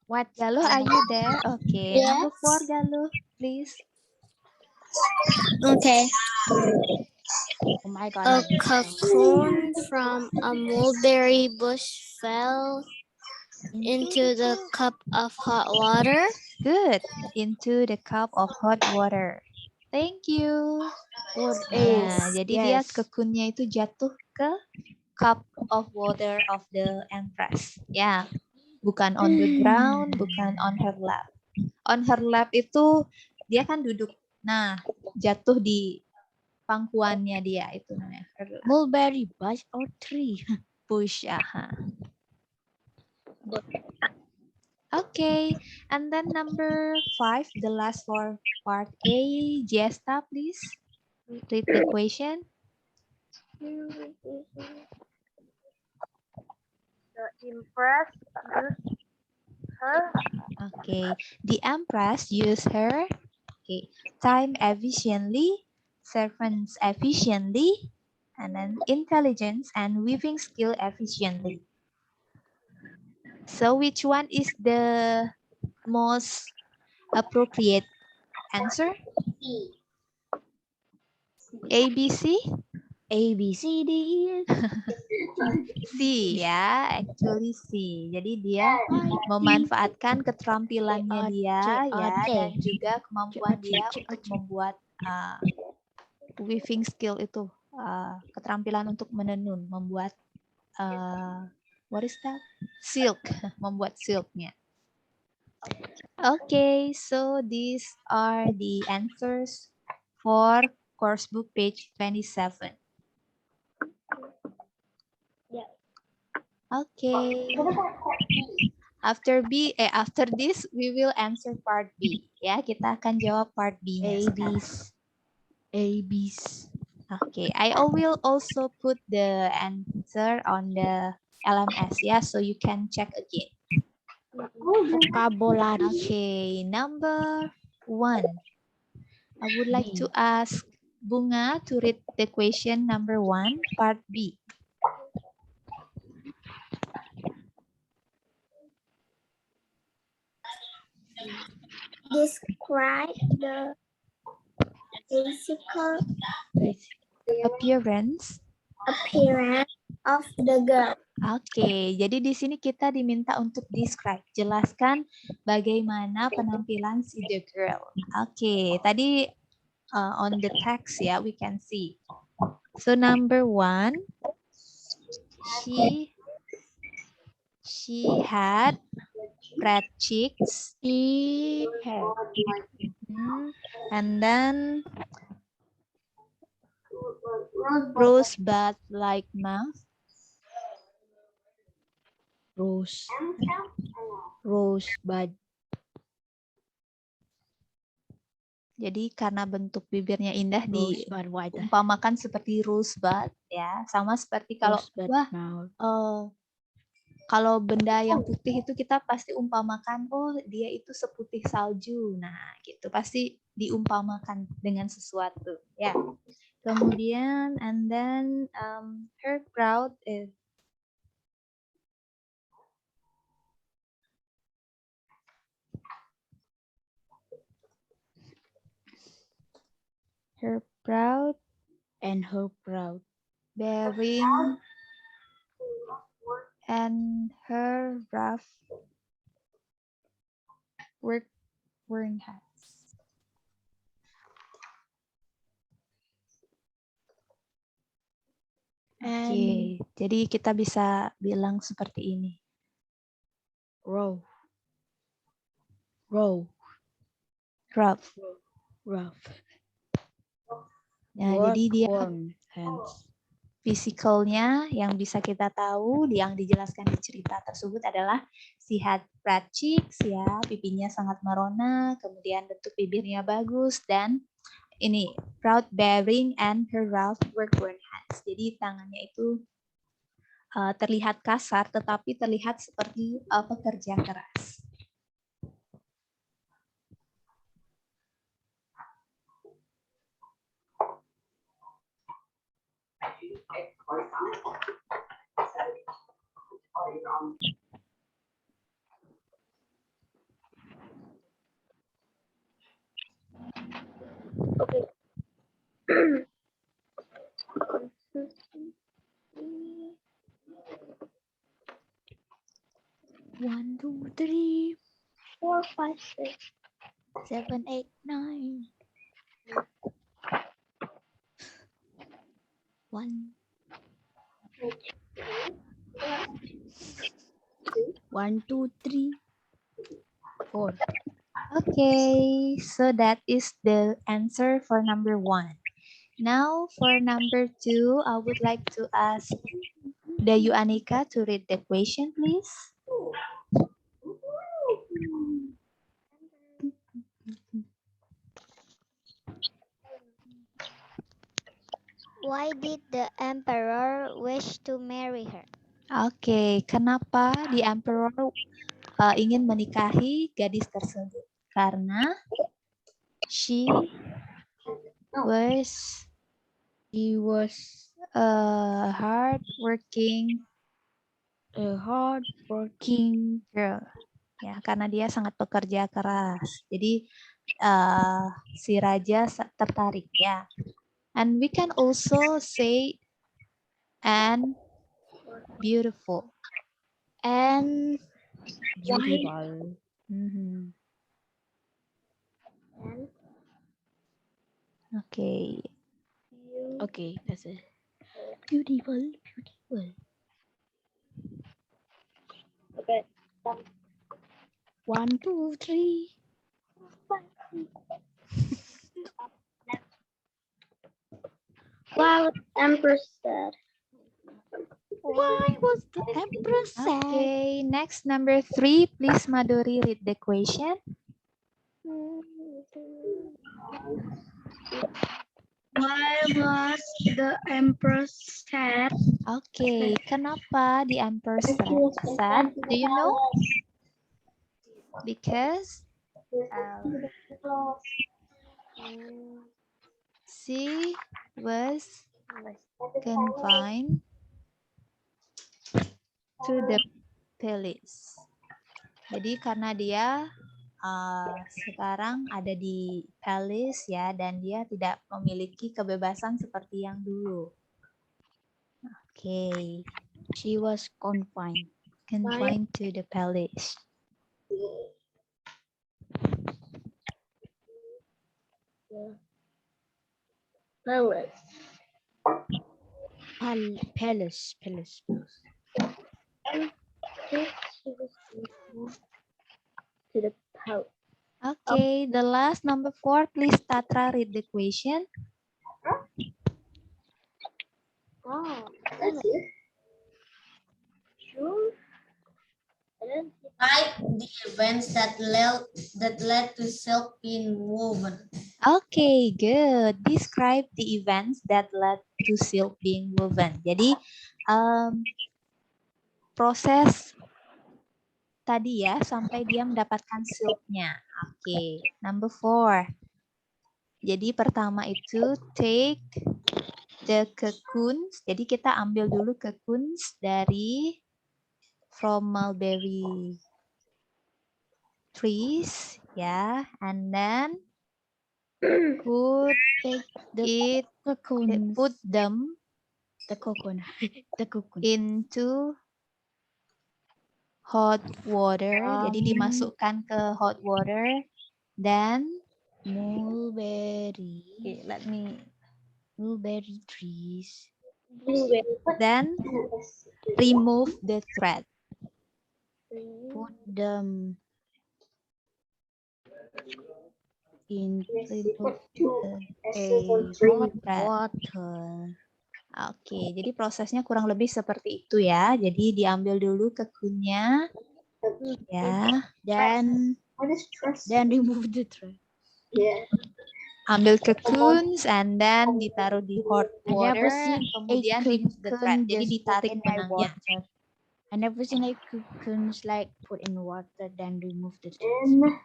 [SPEAKER 2] What?
[SPEAKER 1] Galuh, are you there? Okay,
[SPEAKER 4] Yes.
[SPEAKER 1] number 4, Galuh, please.
[SPEAKER 4] Okay.
[SPEAKER 2] Oh my god.
[SPEAKER 4] A cocoon from a mulberry bush fell into the cup of hot water.
[SPEAKER 1] Good. Into the cup of hot water. Thank you. Nah, jadi dia kekunnya itu jatuh ke cup of water of the empress. Ya, bukan on the ground, bukan on her lap. On her lap itu dia kan duduk. Nah, jatuh di pangkuannya dia itu namanya her lap.
[SPEAKER 2] Mulberry bush or tree?
[SPEAKER 1] Bush, aha. Okay, and then number 5, the last for part A, Jesta, please read the question.
[SPEAKER 3] The empress used her
[SPEAKER 1] Okay, the empress used her time efficiently, servants efficiently, and then intelligence and weaving skill efficiently. So which one is the most appropriate answer? A, B, C?
[SPEAKER 2] A, B, C, D, E, F.
[SPEAKER 1] C ya, actually C. Jadi dia memanfaatkan keterampilannya dia ya dan juga kemampuan dia untuk membuat weaving skill itu, keterampilan untuk menenun, membuat what is that? Silk, membuat silknya. Okay, so these are the answers for course book page 27. Okay. After this we will answer part B. Ya, kita akan jawab part B-nya.
[SPEAKER 2] ABs.
[SPEAKER 1] Okay, I will also put the answer on the LMS ya, so you can check again.
[SPEAKER 2] Vocabulary.
[SPEAKER 1] Okay, number 1. I would like to ask Bunga to read the question number 1, part B.
[SPEAKER 4] Describe the physical
[SPEAKER 1] Appearance
[SPEAKER 4] of the girl.
[SPEAKER 1] Oke, jadi di sini kita diminta untuk describe, jelaskan bagaimana penampilan si the girl. Oke, tadi on the text ya, we can see. So number 1, she had red cheeks. And then rosebud-like mouth.
[SPEAKER 2] Rosebud.
[SPEAKER 1] Jadi karena bentuk bibirnya indah diumpamakan seperti rosebud ya, sama seperti kalau kalau benda yang putih itu kita pasti umpamakan, oh dia itu seputih salju. Nah, gitu pasti diumpamakan dengan sesuatu ya. Kemudian and then her crowd is her proud
[SPEAKER 2] and her proud
[SPEAKER 1] bearing and her rough worn hands. Oke, jadi kita bisa bilang seperti ini.
[SPEAKER 2] rough
[SPEAKER 1] Nah, jadi dia
[SPEAKER 2] worn hands.
[SPEAKER 1] Fisikalnya yang bisa kita tahu yang dijelaskan di cerita tersebut adalah she had red cheeks, ya, pipinya sangat merona, kemudian bentuk bibirnya bagus, dan ini proud bearing and her rough worn hands. Jadi tangannya itu terlihat kasar, tetapi terlihat seperti pekerja keras.
[SPEAKER 3] Okay.
[SPEAKER 2] 1, 2, 3,
[SPEAKER 3] 4, 5, 6.
[SPEAKER 2] 7, 8, 9. 1, 2, 3, 4.
[SPEAKER 1] Okay, so that is the answer for number 1. Now for number 2, I would like to ask Dayu Anika to read the question, please.
[SPEAKER 4] Why did the emperor wish to marry her?
[SPEAKER 1] Oke, kenapa the emperor ingin menikahi gadis tersebut? Karena she was a hard working girl. Ya, karena dia sangat pekerja keras. Jadi si raja tertarik, ya. And we can also say and beautiful.
[SPEAKER 2] And beautiful.
[SPEAKER 1] Okay.
[SPEAKER 2] Okay, that's it. Beautiful.
[SPEAKER 3] Okay.
[SPEAKER 2] 1, 2, 3.
[SPEAKER 3] Well, Empress said.
[SPEAKER 2] Why was the emperor sad?
[SPEAKER 1] Okay, next number 3. Please, Maduri, read the question.
[SPEAKER 5] Why was the emperor sad?
[SPEAKER 1] Okay, kenapa the emperor sad? Do you know? Because she was confined to the palace. Jadi karena dia sekarang ada di palace, ya, dan dia tidak memiliki kebebasan seperti yang dulu. Okay.
[SPEAKER 2] She was confined
[SPEAKER 1] to the palace.
[SPEAKER 2] Palace.
[SPEAKER 3] To the house.
[SPEAKER 1] Okay, the last number 4. Please, Tatra, read the question.
[SPEAKER 3] Oh, that's it. Sure.
[SPEAKER 7] Describe the events that led to silk being woven.
[SPEAKER 1] Okay, good. Describe the events that led to silk being woven. Jadi proses tadi, ya, sampai dia mendapatkan silknya. Oke, number 4. Jadi pertama itu take the cocoons. Jadi kita ambil dulu cocoons dari from mulberry trees, ya, and then Put
[SPEAKER 2] The
[SPEAKER 1] it,
[SPEAKER 2] cocoon.
[SPEAKER 1] put them
[SPEAKER 2] The coconut. The cocoon.
[SPEAKER 1] into hot water. Jadi dimasukkan ke hot water. Then,
[SPEAKER 2] Mulberry.
[SPEAKER 1] okay, let me.
[SPEAKER 2] Mulberry trees.
[SPEAKER 1] Then remove the thread.
[SPEAKER 2] Put them into hot water.
[SPEAKER 1] Oke, jadi prosesnya kurang lebih seperti itu ya. Jadi diambil dulu kekunnya, ya.
[SPEAKER 2] Then remove the thread.
[SPEAKER 1] Ambil kekuns and then ditaruh di hot
[SPEAKER 2] I never
[SPEAKER 1] water,
[SPEAKER 2] seen
[SPEAKER 1] kemudian remove the thread. Jadi ditarik benangnya.
[SPEAKER 2] I never seen a cocoons like put in water then remove the thread.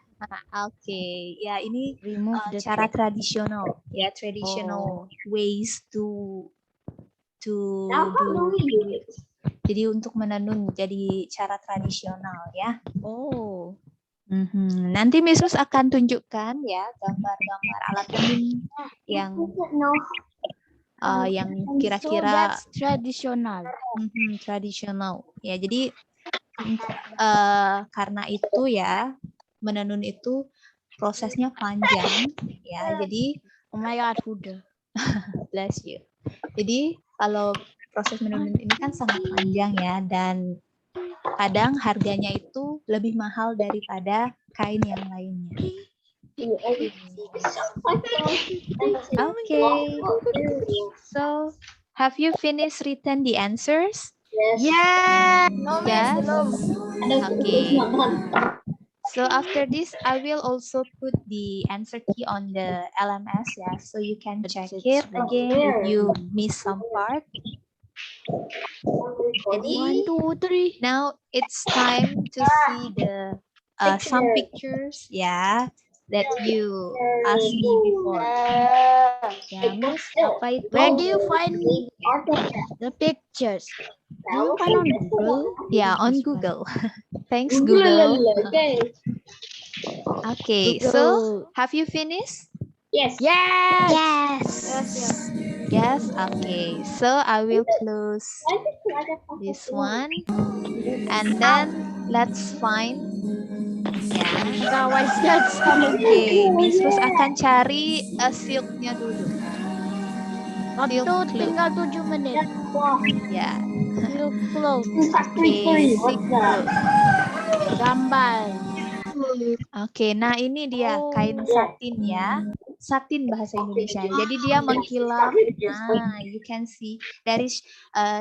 [SPEAKER 1] Oke, ya ini
[SPEAKER 2] Remove the
[SPEAKER 1] cara
[SPEAKER 2] thread.
[SPEAKER 1] tradisional, ya traditional ways to do. Jadi untuk menenun jadi cara tradisional ya.
[SPEAKER 2] Oh.
[SPEAKER 1] Nanti Miss Rus akan tunjukkan ya gambar-gambar alat tenun yang kira-kira
[SPEAKER 2] So that's traditional.
[SPEAKER 1] tradisional. Ya, jadi karena itu ya menenun itu prosesnya panjang ya. Jadi
[SPEAKER 2] Oh my God, Huda.
[SPEAKER 1] bless you. Jadi kalau proses menenun ini kan sangat panjang ya dan kadang harganya itu lebih mahal daripada kain yang lainnya. Okay. So, have you finished written the answers?
[SPEAKER 2] Yeah.
[SPEAKER 1] Yes. Okay. So after this, I will also put the answer key on the LMS, yeah, so you can check it again if you miss some part. Jadi,
[SPEAKER 2] 1, 2, 3.
[SPEAKER 1] now it's time to see the some pictures, yeah, that you asked me before. Ya, Miss, apa itu?
[SPEAKER 2] Where do you find the pictures? Do you find on Google?
[SPEAKER 1] Yeah, on Google. Thanks, Google. Okay, so have you finished?
[SPEAKER 2] Yes.
[SPEAKER 1] Yes, okay. So I will close this one and then let's find. Ya. Oke, Miss Rus akan cari silknya dulu.
[SPEAKER 2] Tinggal 7 menit.
[SPEAKER 1] Ya.
[SPEAKER 2] Silk cloth.
[SPEAKER 1] Oke, silk cloth.
[SPEAKER 2] Gambar.
[SPEAKER 1] Oke, nah ini dia kain satin ya. Satin bahasa Indonesia. Jadi dia mengkilap. Nah, you can see there is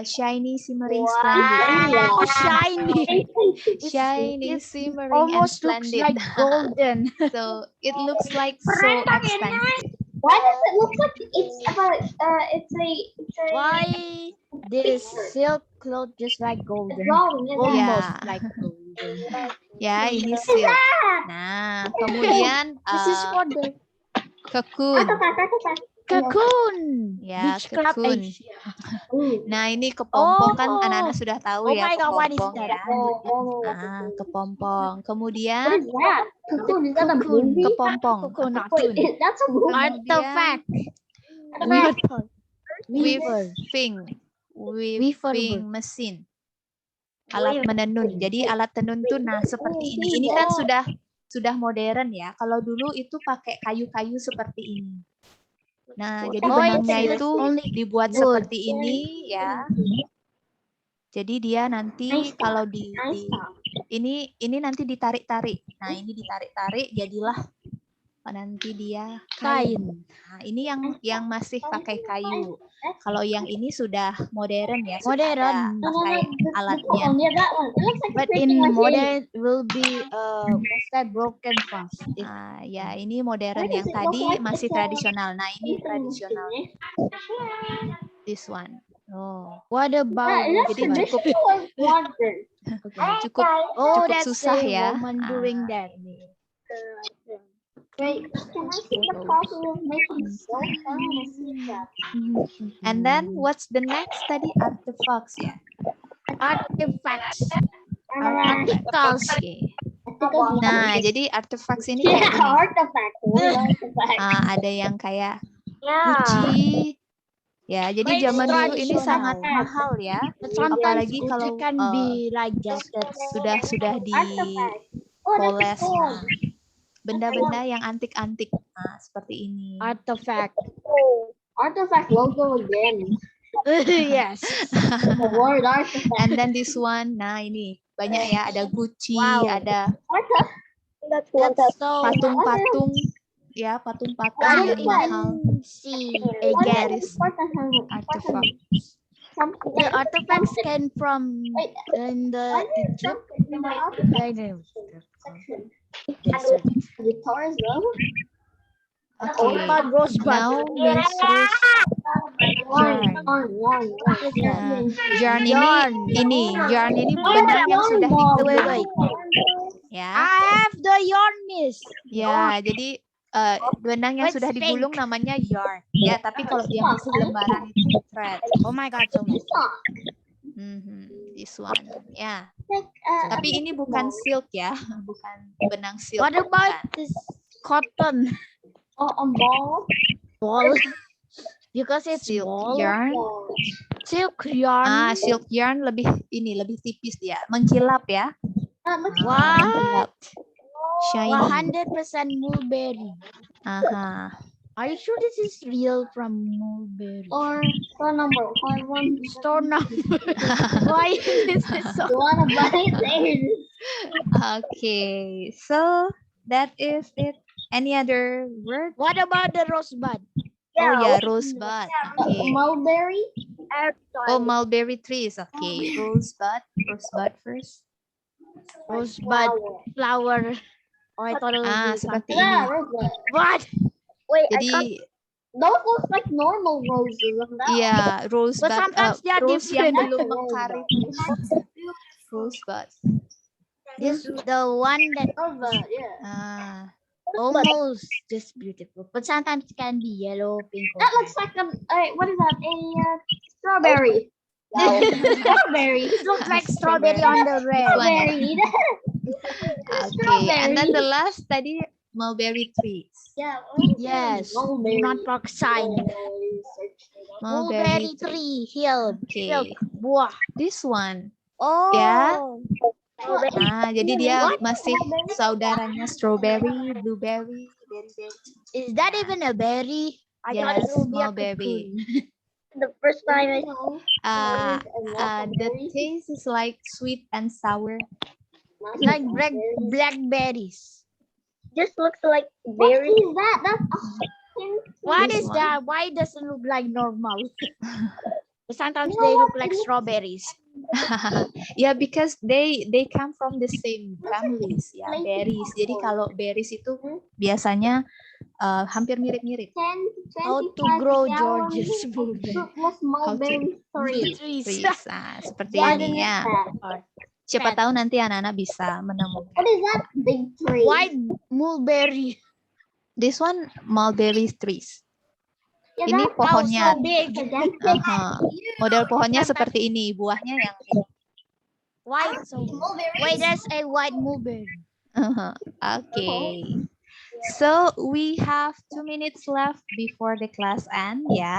[SPEAKER 1] shiny, shimmering, splendid.
[SPEAKER 2] Oh, shiny.
[SPEAKER 1] Shiny, shimmering,
[SPEAKER 2] Almost
[SPEAKER 1] and
[SPEAKER 2] looks
[SPEAKER 1] splendid.
[SPEAKER 2] like golden.
[SPEAKER 1] So it looks like so expensive.
[SPEAKER 3] Why does it look like it's about
[SPEAKER 2] Why this silk cloth just like golden?
[SPEAKER 3] drawing, isn't it?
[SPEAKER 2] Almost
[SPEAKER 1] Yeah.
[SPEAKER 2] like golden.
[SPEAKER 1] Ya, ini silk. Nah, kemudian
[SPEAKER 2] This is for the
[SPEAKER 1] cocoon.
[SPEAKER 2] cocoon.
[SPEAKER 1] Ya,
[SPEAKER 2] Beach Club
[SPEAKER 1] cocoon.
[SPEAKER 2] Asia.
[SPEAKER 1] Nah, ini kepompong kan
[SPEAKER 2] Oh.
[SPEAKER 1] anak-anak sudah tahu
[SPEAKER 2] Oh
[SPEAKER 1] ya
[SPEAKER 2] my God, what is
[SPEAKER 1] kepompong
[SPEAKER 2] that?
[SPEAKER 1] ya. Nah, kepompong.
[SPEAKER 3] What
[SPEAKER 1] Kemudian
[SPEAKER 3] is that? Cocoon, is that a movie?
[SPEAKER 1] kepompong.
[SPEAKER 2] Coconut.
[SPEAKER 3] Wait, that's a movie.
[SPEAKER 2] Artifact.
[SPEAKER 1] Weaving mesin. Alat menenun. Jadi alat tenun tuh nah seperti ini. Ini kan sudah modern ya. Kalau dulu itu pakai kayu-kayu seperti ini. Nah, jadi benangnya itu dibuat seperti ini ya. Jadi dia nanti kalau ini nanti ditarik-tarik. Nah, ini ditarik-tarik jadilah nanti dia kain. Nah, ini yang masih pakai kayu. Kalau yang ini sudah modern ya, sudah ada pakai alatnya.
[SPEAKER 2] But in modern will be broken fast.
[SPEAKER 1] Ya, ini modern. Yang tadi masih tradisional. Nah, ini tradisional. This one. Oh,
[SPEAKER 2] What about
[SPEAKER 1] jadi cukup
[SPEAKER 2] that's
[SPEAKER 1] susah
[SPEAKER 2] the
[SPEAKER 1] ya.
[SPEAKER 2] woman doing that.
[SPEAKER 3] Wait, can I see the process of making silk? I want to see that.
[SPEAKER 1] And then what's the next tadi? Artifacts ya.
[SPEAKER 2] Artifacts. Articles.
[SPEAKER 1] Okay. Nah, jadi artifacts ini kayak gini.
[SPEAKER 3] Artifact.
[SPEAKER 1] Ada yang kayak
[SPEAKER 3] Yeah.
[SPEAKER 1] Gucci. Ya, jadi
[SPEAKER 2] But it's
[SPEAKER 1] zaman dulu ini
[SPEAKER 2] traditional.
[SPEAKER 1] sangat mahal ya.
[SPEAKER 2] But sometimes
[SPEAKER 1] Apalagi
[SPEAKER 2] Gucci
[SPEAKER 1] kalau
[SPEAKER 2] can be like jackets.
[SPEAKER 1] sudah
[SPEAKER 3] Artifact. Oh, that's
[SPEAKER 1] dipoles.
[SPEAKER 3] cool.
[SPEAKER 1] Nah, benda-benda yang antik-antik. Nah, seperti ini.
[SPEAKER 2] Artifact.
[SPEAKER 3] Artifact logo again.
[SPEAKER 2] Yes.
[SPEAKER 3] The word artifact.
[SPEAKER 1] And then this one, nah ini banyak ya. Ada Gucci,
[SPEAKER 2] Wow.
[SPEAKER 1] ada
[SPEAKER 3] That's
[SPEAKER 2] That's so
[SPEAKER 1] patung-patung. Ya, patung-patung yang mahal.
[SPEAKER 2] see again.
[SPEAKER 1] That is artifact.
[SPEAKER 2] The artifacts came from in the Egypt. Desert.
[SPEAKER 3] Guitars though.
[SPEAKER 1] Okay.
[SPEAKER 2] About rosebud.
[SPEAKER 1] Now Miss Rose. Yarn yarn ini benang yang sudah digulung.
[SPEAKER 2] Wait.
[SPEAKER 1] Ya.
[SPEAKER 2] I have the yarn, miss.
[SPEAKER 1] Ya, jadi benang yang
[SPEAKER 2] What's
[SPEAKER 1] sudah digulung namanya yarn. Ya, tapi kalau dia masih lembaran itu thread.
[SPEAKER 2] Oh my god, so much.
[SPEAKER 1] This one. Ya. Tapi ini bukan silk ya, bukan benang silk.
[SPEAKER 2] What about
[SPEAKER 1] bukan.
[SPEAKER 2] this cotton ball? Because it's
[SPEAKER 1] Silk
[SPEAKER 2] ball.
[SPEAKER 1] yarn?
[SPEAKER 2] Silk yarn.
[SPEAKER 1] Silk yarn lebih tipis dia, mengkilap ya.
[SPEAKER 2] What?
[SPEAKER 1] Shiny.
[SPEAKER 2] 100% mulberry.
[SPEAKER 1] Aha.
[SPEAKER 2] Are you sure this is real from mulberry?
[SPEAKER 3] Or store number 51.
[SPEAKER 2] Store number. Why is this so?
[SPEAKER 3] You wanna buy it?
[SPEAKER 1] Okay, so that is it. Any other word?
[SPEAKER 2] What about the rosebud?
[SPEAKER 1] Oh yeah, rosebud. Okay.
[SPEAKER 3] Mulberry.
[SPEAKER 1] Oh, mulberry trees. Okay, rosebud first.
[SPEAKER 2] Rosebud flower. Oh, I thought it was
[SPEAKER 1] Seperti
[SPEAKER 3] Yeah,
[SPEAKER 1] ini.
[SPEAKER 3] rosebud.
[SPEAKER 2] What?
[SPEAKER 3] Wait,
[SPEAKER 1] Jadi,
[SPEAKER 3] those look like normal roses.
[SPEAKER 1] iya, rosebud.
[SPEAKER 2] But sometimes they are
[SPEAKER 1] Rose yang
[SPEAKER 2] different.
[SPEAKER 1] belum mengkarit. Rosebud.
[SPEAKER 2] This the one that
[SPEAKER 3] Rosebud, yeah.
[SPEAKER 2] almost just beautiful, but sometimes it can be yellow, pink.
[SPEAKER 3] That looks like a what is that? A strawberry. Strawberry.
[SPEAKER 2] It looks like strawberry on the red.
[SPEAKER 3] Strawberry.
[SPEAKER 1] Okay, and then the last tadi mulberry trees.
[SPEAKER 3] Yeah.
[SPEAKER 2] Yes.
[SPEAKER 3] Mulberry.
[SPEAKER 2] Not rock sign. Mulberry tree hill.
[SPEAKER 1] Okay.
[SPEAKER 2] Silk. Buah.
[SPEAKER 1] This one.
[SPEAKER 2] Oh.
[SPEAKER 1] Ya. Jadi dia masih saudaranya strawberry, blueberry, berry.
[SPEAKER 2] Is that even a berry? I thought
[SPEAKER 1] Yes,
[SPEAKER 2] it would be a
[SPEAKER 1] mulberry.
[SPEAKER 2] cocoon.
[SPEAKER 3] The first time I saw
[SPEAKER 1] The taste is like sweet and sour.
[SPEAKER 2] Like blackberries.
[SPEAKER 3] just looks like berries. What is that? That's
[SPEAKER 2] What
[SPEAKER 1] This
[SPEAKER 2] is
[SPEAKER 1] one.
[SPEAKER 2] that? Why it doesn't look like normal? Sometimes they look like strawberries.
[SPEAKER 1] Yeah, because they come from the same families ya, berries. Jadi kalau berries itu biasanya hampir mirip-mirip.
[SPEAKER 2] How to grow George's blueberry.
[SPEAKER 3] Mulberry. Sorry.
[SPEAKER 2] Trees.
[SPEAKER 1] Trees. Seperti ini ya. Siapa tahu nanti anak-anak bisa menemukan.
[SPEAKER 3] What is that big tree?
[SPEAKER 2] White mulberry.
[SPEAKER 1] This one mulberry trees.
[SPEAKER 3] Yeah,
[SPEAKER 1] Ini
[SPEAKER 3] that's
[SPEAKER 1] pohonnya.
[SPEAKER 2] so big.
[SPEAKER 1] Aha. Model pohonnya seperti ini, buahnya yang ini.
[SPEAKER 2] White. So wait, there's a white mulberry.
[SPEAKER 1] Okay. So we have 2 minutes left before the class end ya.